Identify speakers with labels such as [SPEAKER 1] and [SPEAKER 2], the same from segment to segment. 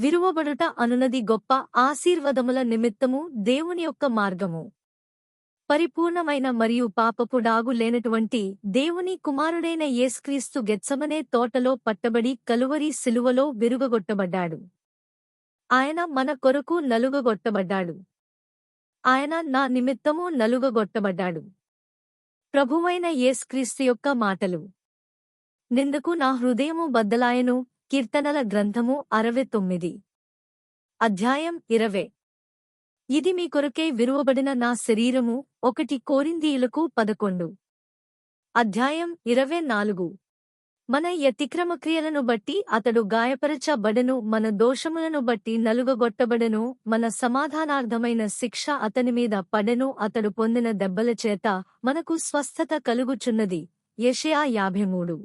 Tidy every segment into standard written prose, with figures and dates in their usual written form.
[SPEAKER 1] విరువబడుట అనునది గొప్ప ఆశీర్వాదముల నిమిత్తము దేవుని యొక్క మార్గము. పరిపూర్ణమైన మరియు పాపపు డాగు లేనటువంటి దేవుని కుమారుడైన యేసుక్రీస్తు గెత్సమనే తోటలో పట్టబడి కలువరి సిలువలో విరుగగొట్టబడ్డాడు. ఆయన మన కొరకు నలుగగొట్టబడ్డాడు. ఆయన నా నిమిత్తము నలుగగొట్టబడ్డాడు. ప్రభువైన యేసుక్రీస్తు యొక్క మాటలు. నిందకు నా హృదయము బద్దలాయెను. కీర్తనల గ్రంథము 69. అధ్యాయం 20. ఇది మీ కొరకై విరువబడిన నా శరీరము. 1 కొరింథీయులకు 11. అధ్యాయం 24. మన అతిక్రమక్రియలను బట్టి అతడు గాయపరచబడెను, మన దోషములను బట్టి నలుగగొట్టబడెను, మన సమాధానార్థమైన శిక్ష అతని మీద పడెను, అతడు పొందిన దెబ్బల చేత మనకు స్వస్థత కలుగుచున్నది. యెషయా 53.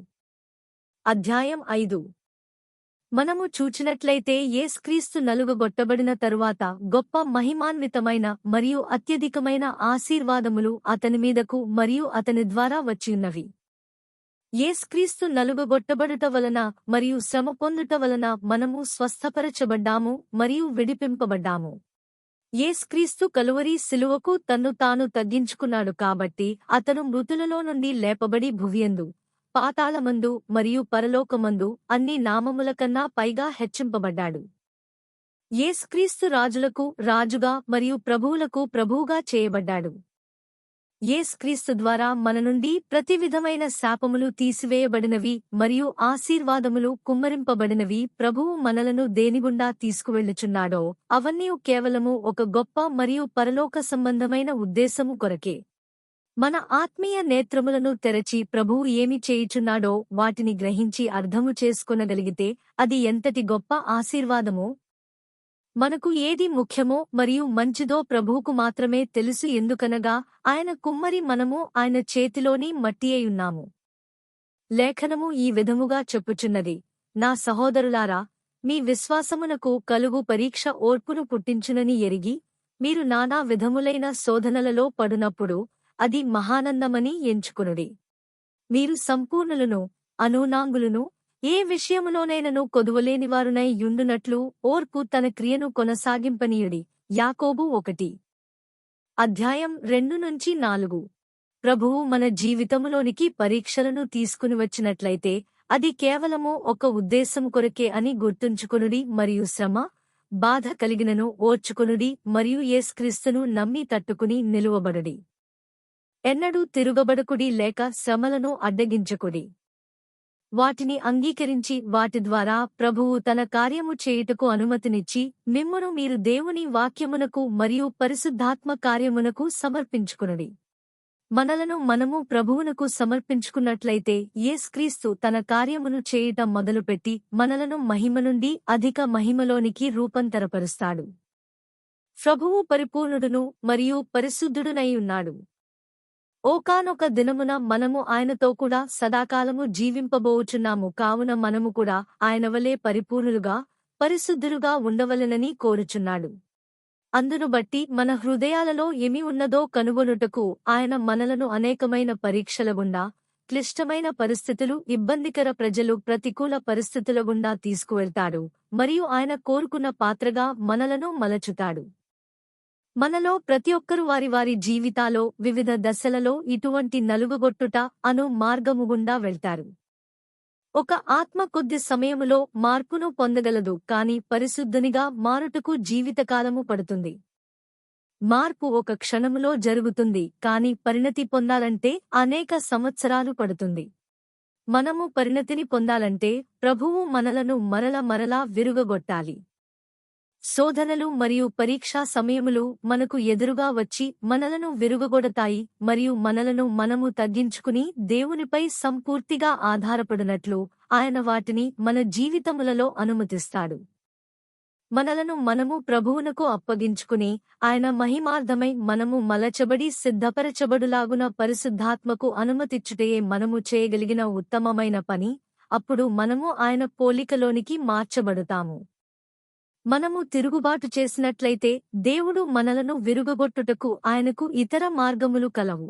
[SPEAKER 1] అధ్యాయం 5. మనము చూచినట్లయితే యేసుక్రీస్తు నలుగగొట్టబడిన తరువాత గొప్ప మహిమాన్వితమైన మరియు అత్యధికమైన ఆశీర్వాదములు అతని మీదకు మరియు అతని ద్వారా వచ్చియున్నవి. యేసుక్రీస్తు నలుగగొట్టబడుట వలన మరియు శ్రమ పొందుట వలన మనము స్వస్థపరచబడ్డాము మరియు విడిపింపబడ్డాము. యేసుక్రీస్తు కలువరి సిలువకు తన్ను తాను తగ్గించుకున్నాడు కాబట్టి అతను మృతులలో నుండి లేపబడి భువియందు, పాతాళమందు మరియు పరలోకమందు అన్ని నామముల కన్నా పైగా హెచ్చింపబడ్డాడు. యేసుక్రీస్తు రాజులకు రాజుగా మరియు ప్రభువులకు ప్రభువుగా చేయబడ్డాడు. యేసుక్రీస్తు ద్వారా మన నుండి ప్రతి విధమైన శాపములు తీసివేయబడినవి మరియు ఆశీర్వాదములు కుమ్మరింపబడినవి. ప్రభువు మనలను దేనిగుండా తీసుకువెళ్ళుచున్నాడో అవన్నీ కేవలము ఒక గొప్ప మరియు పరలోక సంబంధమైన ఉద్దేశము కొరకే. మన ఆత్మీయ నేత్రములను తెరచి ప్రభువు ఏమి చేయుచున్నాడో వాటిని గ్రహించి అర్థము చేసుకొనగలిగితే అది ఎంతటి గొప్ప ఆశీర్వాదమో. మనకు ఏది ముఖ్యమో మరియు మంచిదో ప్రభువుకు మాత్రమే తెలుసు, ఎందుకనగా ఆయన కుమ్మరి, మనము ఆయన చేతిలోని మట్టియేయున్నాము. లేఖనము ఈ విధముగా చెప్పుచున్నది: నా సహోదరులారా, మీ విశ్వాసమునకు కలుగు పరీక్ష ఓర్పును పుట్టించునని ఎరిగి, మీరు నానా విధములైన శోధనలలో పడునప్పుడు అది మహానందమని ఎంచుకునుడి. మీరు సంపూర్ణులను, అనూనాంగులను, ఏ విషయములోనైనను కొదువలేనివారునై యుండునట్లు ఓర్పు తన క్రియను కొనసాగింపనీయుడి. యాకోబు 1. అధ్యాయం 2-4. ప్రభువు మన జీవితములోనికి పరీక్షలను తీసుకునివచ్చినట్లయితే అది కేవలము ఒక ఉద్దేశము కొరకే అని గుర్తుంచుకొనుడి మరియు శ్రమ, బాధ కలిగినను ఓర్చుకొనుడి మరియు యేసుక్రీస్తును నమ్మి తట్టుకుని నిలువబడుడి. ఎన్నడూ తిరుగబడకుడి లేక శ్రమలను అడ్డగించకుడి. వాటిని అంగీకరించి వాటి ద్వారా ప్రభువు తన కార్యము చేయుటకు అనుమతినిచ్చి మిమ్మును మీరు దేవుని వాక్యమునకు మరియు పరిశుద్ధాత్మ కార్యమునకు సమర్పించుకునుడి. మనలను మనము ప్రభువునకు సమర్పించుకున్నట్లయితే యేసుక్రీస్తు తన కార్యమును చేయుట మొదలుపెట్టి మనలను మహిమ నుండి అధిక మహిమలోనికి రూపాంతరపరుస్తాడు. ప్రభువు పరిపూర్ణుడును మరియు పరిశుద్ధుడునై ఉన్నాడు. ఒకానొక దినమున మనము ఆయనతో కూడా సదాకాలము జీవింపబోచున్నాము. కావున మనము కూడా ఆయనవలే పరిపూర్ణులుగా, పరిశుద్ధులుగా ఉండవలెనని కోరుచున్నాడు. అందును బట్టి మన హృదయాలలో ఏమి ఉన్నదో కనుగొనుటకు ఆయన మనలను అనేకమైన పరీక్షల గుండా, క్లిష్టమైన పరిస్థితులు, ఇబ్బందికర ప్రజలు, ప్రతికూల పరిస్థితుల గుండా తీసుకువెళ్తాడు మరియు ఆయన కోరుకున్న పాత్రగా మనలను మలచుతాడు. మనలో ప్రతి ఒక్కరు వారి వారి జీవితాలో వివిధ దశలలో ఇటువంటి నలుగగొట్టుట అను మార్గము గుండా వెళ్తారు. ఒక ఆత్మ కొద్ది సమయములో మార్పును పొందగలదు, కాని పరిశుద్ధునిగా మారుటకు జీవితకాలము పడుతుంది. మార్పు ఒక క్షణములో జరుగుతుంది, కాని పరిణతి పొందాలంటే అనేక సంవత్సరాలు పడుతుంది. మనము పరిణతిని పొందాలంటే ప్రభువు మనలను మరలా విరుగగొట్టాలి. శోధనలు మరియు పరీక్షా సమయములు మనకు ఎదురుగా వచ్చి మనలను విరుగగొడతాయి మరియు మనలను మనము తగ్గించుకుని దేవునిపై సంపూర్తిగా ఆధారపడినట్లు ఆయన వాటిని మన జీవితములలో అనుమతిస్తాడు. మనలను మనము ప్రభువునకు అప్పగించుకుని ఆయన మహిమార్థమై మనము మలచబడి సిద్ధపరచబడులాగున పరిశుద్ధాత్మకు అనుమతిచ్చుటయే మనము చేయగలిగిన ఉత్తమమైన పని. అప్పుడు మనము ఆయన పోలికలోనికి మార్చబడుతాము. మనము తిరుగుబాటు చేసినట్లయితే దేవుడు మనలను విరుగగొట్టుటకు ఆయనకు ఇతర మార్గములు కలవు.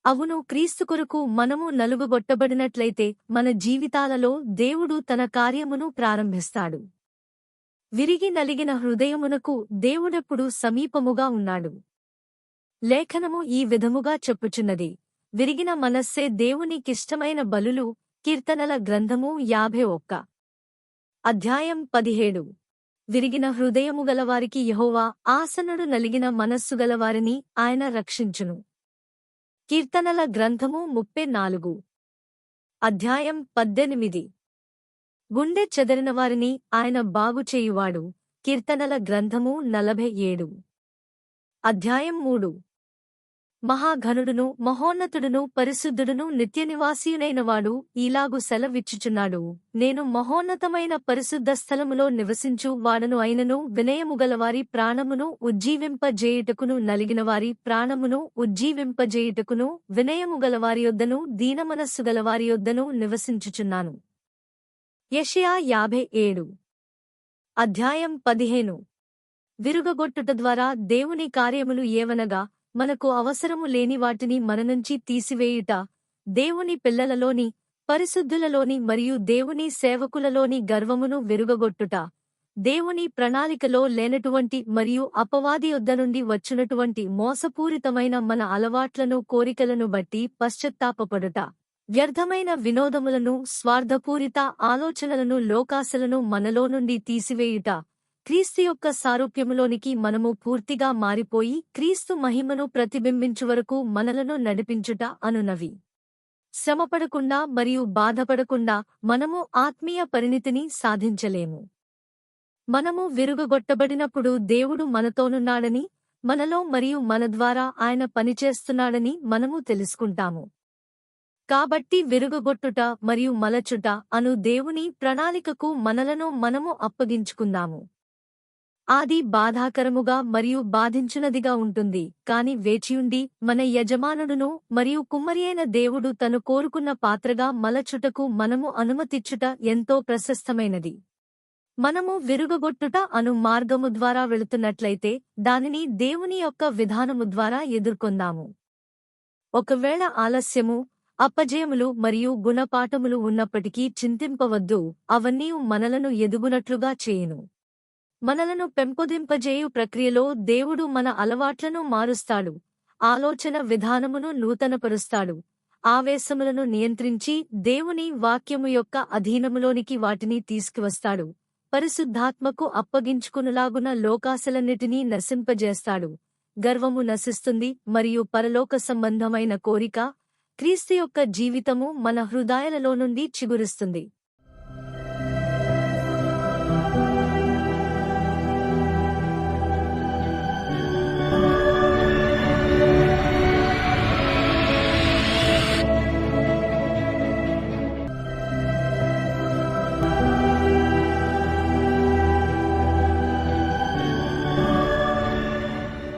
[SPEAKER 1] అవును, క్రీస్తు కొరకు మనము నలుగగొట్టబడినట్లయితే మన జీవితాలలో దేవుడు తన కార్యమును ప్రారంభిస్తాడు. విరిగి నలిగిన హృదయమునకు దేవుడెప్పుడు సమీపముగా ఉన్నాడు. లేఖనము ఈ విధముగా చెప్పుచున్నది, విరిగిన మనస్సే దేవునికిష్టమైన బలులు. కీర్తనల గ్రంథము 51 అధ్యాయం 17. విరిగిన హృదయము గలవారికి యెహోవా ఆసనుడు, నలిగిన మనస్సు గలవారిని ఆయన రక్షించును. కీర్తనల గ్రంథము 34 అధ్యాయం 18. గుండె చెదరిన వారిని ఆయన బాగుచేయువాడు. కీర్తనల గ్రంథము 47 అధ్యాయం 3. మహాఘనుడును మహోన్నతుడును పరిశుద్ధుడును నిత్యనివాసియునైనవాడు ఈలాగు సెలవిచ్చుచున్నాడు, నేను మహోన్నతమైన పరిశుద్ధ స్థలములో నివసించు వాడను అయినను వినయముగలవారి ప్రాణమును ఉజ్జీవింపజేయుటకును, నలిగినవారి ప్రాణమును ఉజ్జీవింపజేయుటకును, వినయముగలవారి యొద్దను దీనమనస్సు గలవారి యొద్దను నివసించుచున్నాను. యెషయా 57 అధ్యాయం 15. విరుగగొట్టుట ద్వారా దేవుని కార్యములు ఏవనగా, మనకు అవసరము లేని వాటిని మననుంచి తీసివేయుట, దేవుని పిల్లలలోని, పరిశుద్ధులలోని మరియు దేవుని సేవకులలోని గర్వమును విరుగగొట్టుట, దేవుని ప్రణాళికలో లేనటువంటి మరియు అపవాది యొద్ద నుండి వచ్చునటువంటి మోసపూరితమైన మన అలవాట్లను కోరికలను బట్టి పశ్చాత్తాపపడుట, వ్యర్థమైన వినోదములను స్వార్థపూరిత ఆలోచనలను లోకాశలను మనలో నుండి తీసివేయుట, క్రీస్తు యొక్క సారూప్యములోనికి మనము పూర్తిగా మారిపోయి క్రీస్తు మహిమను ప్రతిబింబించు వరకు మనలను నడిపించుట అనునవి. శ్రమపడకుండా మరియు బాధపడకుండా మనము ఆత్మీయ పరిణితిని సాధించలేము. మనము విరుగగొట్టబడినప్పుడు దేవుడు మనతోనున్నాడని, మనలో మరియు మన ద్వారా ఆయన పనిచేస్తున్నాడని మనము తెలుసుకుంటాము. కాబట్టి విరుగగొట్టుట మరియు మలచుట అను దేవుని ప్రణాళికకు మనలను మనము అప్పగించుకుందాము. ఆది బాధాకరముగా మరియు బాధించునదిగా ఉంటుంది, కాని వేచియుండి మన యజమానుడును మరియు కుమ్మరియైన దేవుడు తను కోరుకున్న పాత్రగా మలచుటకు మనము అనుమతిచ్చుట ఎంతో ప్రశస్తమైనది. మనము విరుగగొట్టుట అను మార్గము ద్వారా వెళుతున్నట్లయితే దానిని దేవుని యొక్క విధానము ద్వారా ఎదుర్కొందాము. ఒకవేళ ఆలస్యము, అపజయములు మరియు గుణపాఠములు ఉన్నప్పటికీ చింతింపవద్దు, అవన్నీ మనలను ఎదుగునట్లుగా చేయును. మనలను పెంపొందింపజేయు ప్రక్రియలో దేవుడు మన అలవాట్లను మారుస్తాడు, ఆలోచన విధానమును నూతనపరుస్తాడు, ఆవేశములను నియంత్రించి దేవుని వాక్యము యొక్క అధీనములోనికి వాటిని తీసుకువస్తాడు, పరిశుద్ధాత్మకు అప్పగించుకునులాగున లోకాశలన్నిటినీ నశింపజేస్తాడు. గర్వము నశిస్తుంది మరియు పరలోక సంబంధమైన కోరిక, క్రీస్తు యొక్క జీవితము మన హృదయాలలో నుండి చిగురిస్తుంది.